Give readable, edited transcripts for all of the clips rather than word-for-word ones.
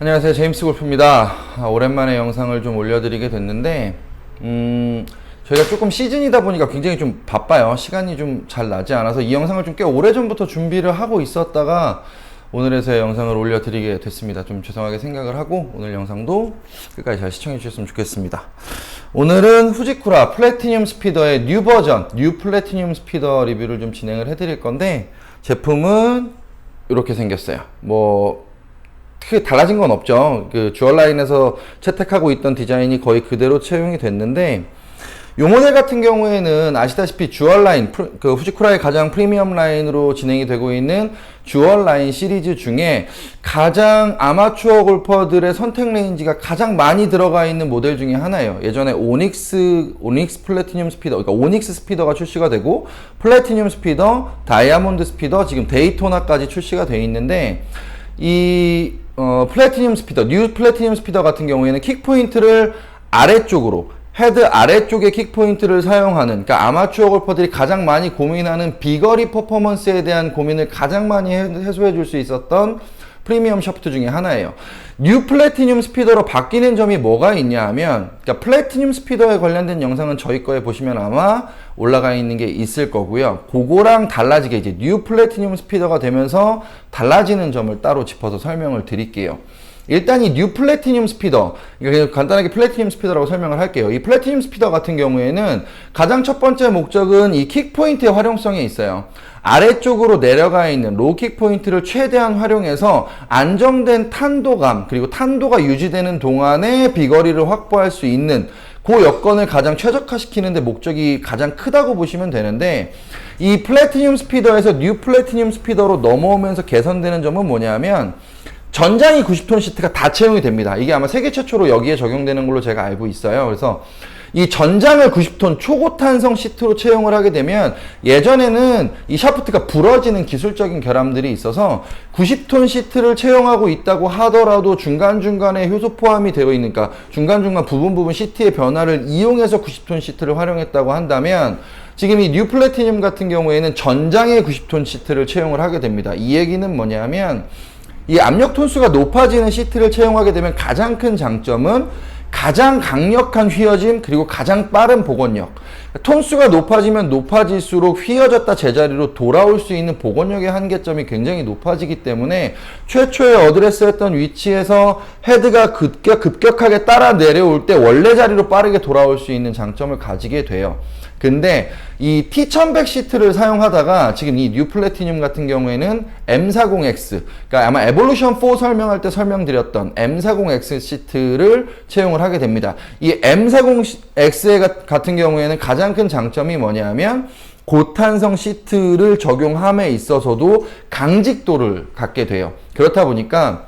안녕하세요, 제임스 골프입니다. 오랜만에 영상을 좀 올려드리게 됐는데 저희가 조금 시즌이다 보니까 굉장히 좀 바빠요. 시간이 좀 잘 나지 않아서 이 영상을 좀 꽤 오래전부터 준비를 하고 있었다가 오늘에서야 영상을 올려드리게 됐습니다. 좀 죄송하게 생각을 하고 오늘 영상도 끝까지 잘 시청해 주셨으면 좋겠습니다. 오늘은 후지쿠라 플래티늄 스피더의 뉴 버전, 뉴 플래티늄 스피더 리뷰를 좀 진행을 해드릴 건데, 제품은 이렇게 생겼어요. 크게 달라진 건 없죠. 그 주얼라인에서 채택하고 있던 디자인이 거의 그대로 채용이 됐는데, 이 모델 같은 경우에는 아시다시피 주얼라인, 그 후지쿠라의 가장 프리미엄 라인으로 진행이 되고 있는 주얼라인 시리즈 중에 가장 아마추어 골퍼들의 선택 레인지가 가장 많이 들어가 있는 모델 중에 하나예요. 예전에 오닉스 플래티늄 스피더, 그러니까 오닉스 스피더가 출시가 되고, 플래티늄 스피더, 다이아몬드 스피더, 지금 데이토나까지 출시가 되어 있는데, 플래티늄 스피더, 뉴 플래티늄 스피더 같은 경우에는 킥 포인트를 아래쪽으로, 헤드 아래쪽에 킥 포인트를 사용하는, 그러니까 아마추어 골퍼들이 가장 많이 고민하는 비거리 퍼포먼스에 대한 고민을 가장 많이 해소해 줄 수 있었던 프리미엄 샤프트 중에 하나예요. 뉴 플래티늄 스피더로 바뀌는 점이 뭐가 있냐 하면, 그러니까 플래티늄 스피더에 관련된 영상은 저희 거에 보시면 아마 올라가 있는 게 있을 거고요. 그거랑 달라지게 이제 뉴 플래티늄 스피더가 되면서 달라지는 점을 따로 짚어서 설명을 드릴게요. 일단 이 뉴 플래티늄 스피더, 그냥 간단하게 플래티늄 스피더라고 설명을 할게요. 이 플래티늄 스피더 같은 경우에는 가장 첫 번째 목적은 이 킥 포인트의 활용성에 있어요. 아래쪽으로 내려가 있는 로킥 포인트를 최대한 활용해서 안정된 탄도감, 그리고 탄도가 유지되는 동안에 비거리를 확보할 수 있는 그 여건을 가장 최적화시키는 데 목적이 가장 크다고 보시면 되는데, 이 플래티늄 스피더에서 뉴 플래티늄 스피더로 넘어오면서 개선되는 점은 뭐냐면, 전장이 90톤 시트가 다 채용이 됩니다. 이게 아마 세계 최초로 여기에 적용되는 걸로 제가 알고 있어요. 그래서 이 전장을 90톤 초고탄성 시트로 채용을 하게 되면, 예전에는 이 샤프트가 부러지는 기술적인 결함들이 있어서 90톤 시트를 채용하고 있다고 하더라도 중간중간에 효소 포함이 되어 있는, 그러니까 중간중간 부분 시트의 변화를 이용해서 90톤 시트를 활용했다고 한다면, 지금 이 뉴 플래티늄 같은 경우에는 전장에 90톤 시트를 채용을 하게 됩니다. 이 얘기는 뭐냐면, 이 압력 톤수가 높아지는 시트를 채용하게 되면 가장 큰 장점은 가장 강력한 휘어짐, 그리고 가장 빠른 복원력. 톤수가 높아지면 높아질수록 휘어졌다 제자리로 돌아올 수 있는 복원력의 한계점이 굉장히 높아지기 때문에 최초에 어드레스했던 위치에서 헤드가 급격하게 따라 내려올 때 원래 자리로 빠르게 돌아올 수 있는 장점을 가지게 돼요. 근데 이 T1100 시트를 사용하다가 지금 이 뉴 플래티늄 같은 경우에는 M40X, 그러니까 아마 에볼루션 4 설명할 때 설명드렸던 M40X 시트를 채용을 하게 됩니다. 이 M40X 같은 경우에는 가장 큰 장점이 뭐냐면, 고탄성 시트를 적용함에 있어서도 강직도를 갖게 돼요. 그렇다 보니까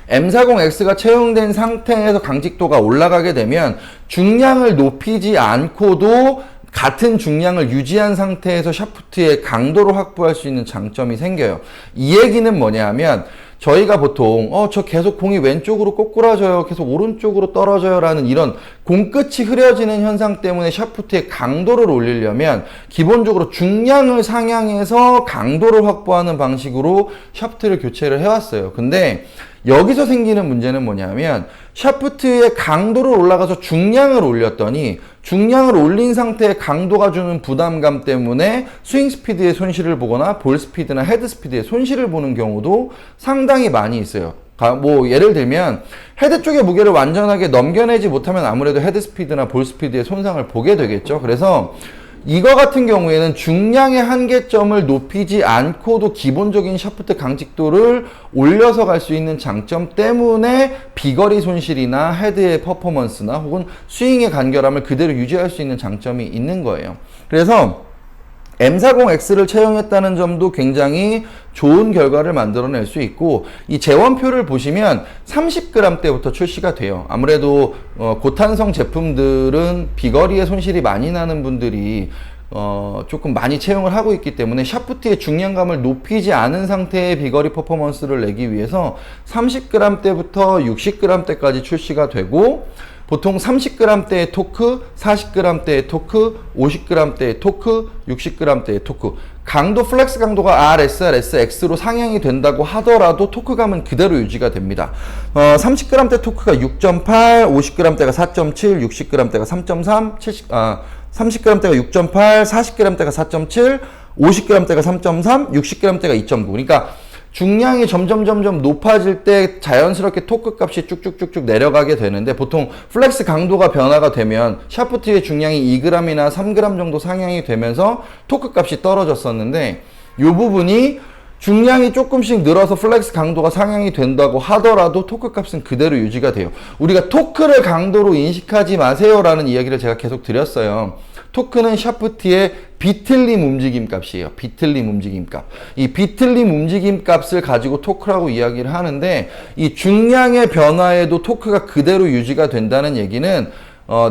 M40X가 채용된 상태에서 강직도가 올라가게 되면 중량을 높이지 않고도 같은 중량을 유지한 상태에서 샤프트의 강도를 확보할 수 있는 장점이 생겨요. 이 얘기는 뭐냐면, 저희가 보통 저 계속 공이 왼쪽으로 꼬꾸라져요, 계속 오른쪽으로 떨어져요 라는 이런 공끝이 흐려지는 현상 때문에 샤프트의 강도를 올리려면 기본적으로 중량을 상향해서 강도를 확보하는 방식으로 샤프트를 교체를 해왔어요. 근데 여기서 생기는 문제는 뭐냐면, 샤프트의 강도를 올라가서 중량을 올렸더니 중량을 올린 상태의 강도가 주는 부담감 때문에 스윙 스피드의 손실을 보거나 볼 스피드나 헤드 스피드의 손실을 보는 경우도 상당히 많이 있어요. 예를 들면 헤드 쪽의 무게를 완전하게 넘겨내지 못하면 아무래도 헤드 스피드나 볼 스피드의 손상을 보게 되겠죠. 그래서 이거 같은 경우에는 중량의 한계점을 높이지 않고도 기본적인 샤프트 강직도를 올려서 갈 수 있는 장점 때문에 비거리 손실이나 헤드의 퍼포먼스나 혹은 스윙의 간결함을 그대로 유지할 수 있는 장점이 있는 거예요. 그래서 M40X를 채용했다는 점도 굉장히 좋은 결과를 만들어낼 수 있고, 이 재원표를 보시면 30g대부터 출시가 돼요. 아무래도 고탄성 제품들은 비거리에 손실이 많이 나는 분들이 조금 많이 채용을 하고 있기 때문에 샤프트의 중량감을 높이지 않은 상태의 비거리 퍼포먼스를 내기 위해서 30g대부터 60g대까지 출시가 되고, 보통 30g대의 토크, 40g대의 토크, 50g대의 토크, 60g대의 토크, 강도, 플렉스 강도가 R, SR, SX로 상향이 된다고 하더라도 토크감은 그대로 유지가 됩니다. 30g대 토크가 6.8, 50g대가 4.7, 60g대가 3.3, 30g대가 6.8, 40g대가 4.7, 50g대가 3.3, 60g대가 2.9. 그러니까 중량이 점점 높아질 때 자연스럽게 토크 값이 쭉쭉쭉쭉 내려가게 되는데, 보통 플렉스 강도가 변화가 되면 샤프트의 중량이 2g이나 3g 정도 상향이 되면서 토크 값이 떨어졌었는데, 이 부분이 중량이 조금씩 늘어서 플렉스 강도가 상향이 된다고 하더라도 토크 값은 그대로 유지가 돼요. 우리가 토크를 강도로 인식하지 마세요라는 이야기를 제가 계속 드렸어요. 토크는 샤프트의 비틀림 움직임 값이에요. 비틀림 움직임 값. 이 비틀림 움직임 값을 가지고 토크라고 이야기를 하는데, 이 중량의 변화에도 토크가 그대로 유지가 된다는 얘기는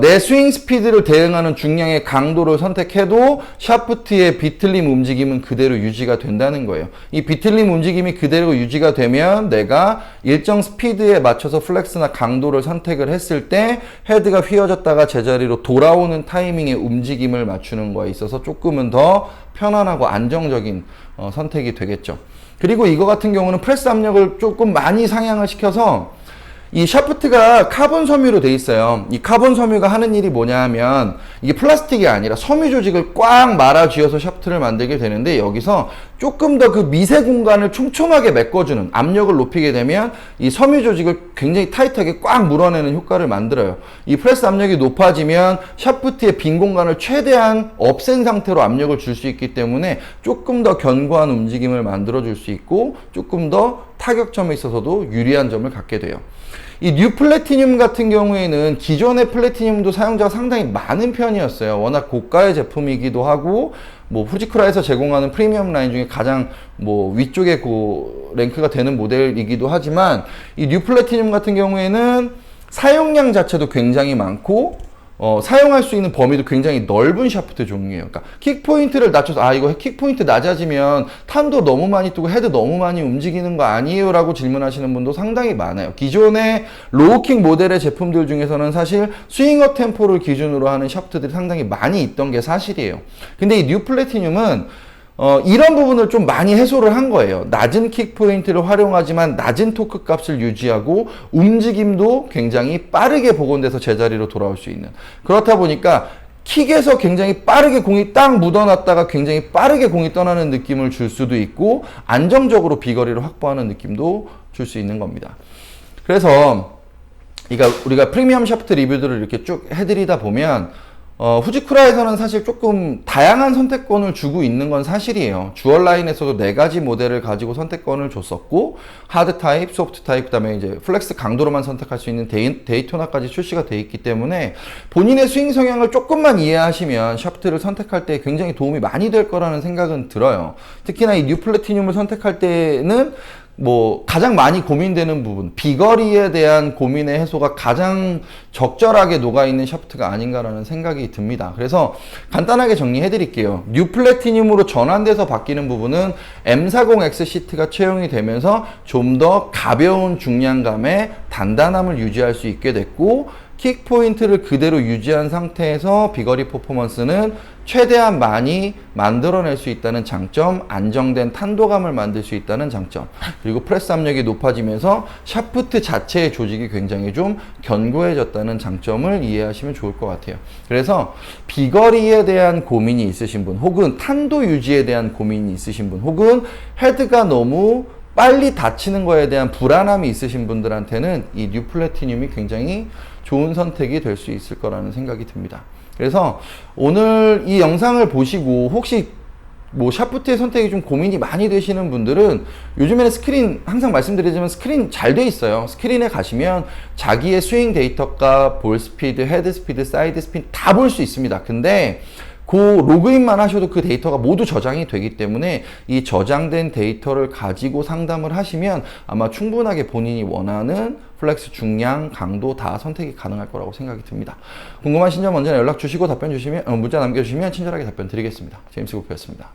내 스윙 스피드를 대응하는 중량의 강도를 선택해도 샤프트의 비틀림 움직임은 그대로 유지가 된다는 거예요. 이 비틀림 움직임이 그대로 유지가 되면 내가 일정 스피드에 맞춰서 플렉스나 강도를 선택을 했을 때 헤드가 휘어졌다가 제자리로 돌아오는 타이밍의 움직임을 맞추는 거에 있어서 조금은 더 편안하고 안정적인 선택이 되겠죠. 그리고 이거 같은 경우는 프레스 압력을 조금 많이 상향을 시켜서, 이 샤프트가 카본 섬유로 돼 있어요. 이 카본 섬유가 하는 일이 뭐냐 하면, 이게 플라스틱이 아니라 섬유 조직을 꽉 말아 쥐어서 샤프트를 만들게 되는데, 여기서 조금 더 그 미세 공간을 촘촘하게 메꿔주는, 압력을 높이게 되면 이 섬유 조직을 굉장히 타이트하게 꽉 물어내는 효과를 만들어요. 이 프레스 압력이 높아지면 샤프트의 빈 공간을 최대한 없앤 상태로 압력을 줄 수 있기 때문에 조금 더 견고한 움직임을 만들어 줄 수 있고, 조금 더 타격점에 있어서도 유리한 점을 갖게 돼요. 이 뉴 플래티늄 같은 경우에는 기존의 플래티늄도 사용자가 상당히 많은 편이었어요. 워낙 고가의 제품이기도 하고, 후지쿠라에서 제공하는 프리미엄 라인 중에 가장 위쪽에 랭크가 되는 모델이기도 하지만, 이 뉴 플래티늄 같은 경우에는 사용량 자체도 굉장히 많고, 사용할 수 있는 범위도 굉장히 넓은 샤프트 종류예요. 그러니까 킥포인트를 낮춰서, 이거 킥포인트 낮아지면 탄도 너무 많이 뜨고 헤드 너무 많이 움직이는 거 아니에요? 라고 질문하시는 분도 상당히 많아요. 기존의 로우킥 모델의 제품들 중에서는 사실 스윙어 템포를 기준으로 하는 샤프트들이 상당히 많이 있던 게 사실이에요. 근데 이 뉴 플래티늄은 이런 부분을 좀 많이 해소를 한 거예요. 낮은 킥 포인트를 활용하지만 낮은 토크 값을 유지하고 움직임도 굉장히 빠르게 복원돼서 제자리로 돌아올 수 있는. 그렇다 보니까 킥에서 굉장히 빠르게 공이 딱 묻어놨다가 굉장히 빠르게 공이 떠나는 느낌을 줄 수도 있고, 안정적으로 비거리를 확보하는 느낌도 줄 수 있는 겁니다. 그래서 우리가 프리미엄 샤프트 리뷰들을 이렇게 쭉 해드리다 보면, 후지쿠라에서는 사실 조금 다양한 선택권을 주고 있는 건 사실이에요. 주얼 라인에서도 4가지 모델을 가지고 선택권을 줬었고, 하드 타입, 소프트 타입, 그 다음에 이제 플렉스 강도로만 선택할 수 있는 데이토나까지 출시가 돼 있기 때문에, 본인의 스윙 성향을 조금만 이해하시면 샤프트를 선택할 때 굉장히 도움이 많이 될 거라는 생각은 들어요. 특히나 이 뉴 플래티늄을 선택할 때는 가장 많이 고민되는 부분, 비거리에 대한 고민의 해소가 가장 적절하게 녹아있는 샤프트가 아닌가라는 생각이 듭니다. 그래서 간단하게 정리해 드릴게요. 뉴 플래티늄으로 전환돼서 바뀌는 부분은 M40X 시트가 채용이 되면서 좀 더 가벼운 중량감에 단단함을 유지할 수 있게 됐고, 킥 포인트를 그대로 유지한 상태에서 비거리 퍼포먼스는 최대한 많이 만들어낼 수 있다는 장점, 안정된 탄도감을 만들 수 있다는 장점, 그리고 프레스 압력이 높아지면서 샤프트 자체의 조직이 굉장히 좀 견고해졌다는 장점을 이해하시면 좋을 것 같아요. 그래서 비거리에 대한 고민이 있으신 분, 혹은 탄도 유지에 대한 고민이 있으신 분, 혹은 헤드가 너무 빨리 다치는 거에 대한 불안함이 있으신 분들한테는 이 뉴 플래티늄이 굉장히 좋은 선택이 될 수 있을 거라는 생각이 듭니다. 그래서 오늘 이 영상을 보시고 혹시 샤프트의 선택이 좀 고민이 많이 되시는 분들은, 요즘에는 스크린, 항상 말씀드리지만 스크린 잘 돼 있어요. 스크린에 가시면 자기의 스윙 데이터값, 볼 스피드, 헤드 스피드, 사이드 스핀 다 볼 수 있습니다. 근데 그 로그인만 하셔도 그 데이터가 모두 저장이 되기 때문에 이 저장된 데이터를 가지고 상담을 하시면 아마 충분하게 본인이 원하는 플렉스 중량, 강도 다 선택이 가능할 거라고 생각이 듭니다. 궁금하신 점 언제나 연락 주시고 답변 주시면 문자 남겨주시면 친절하게 답변 드리겠습니다. 제임스 구피였습니다.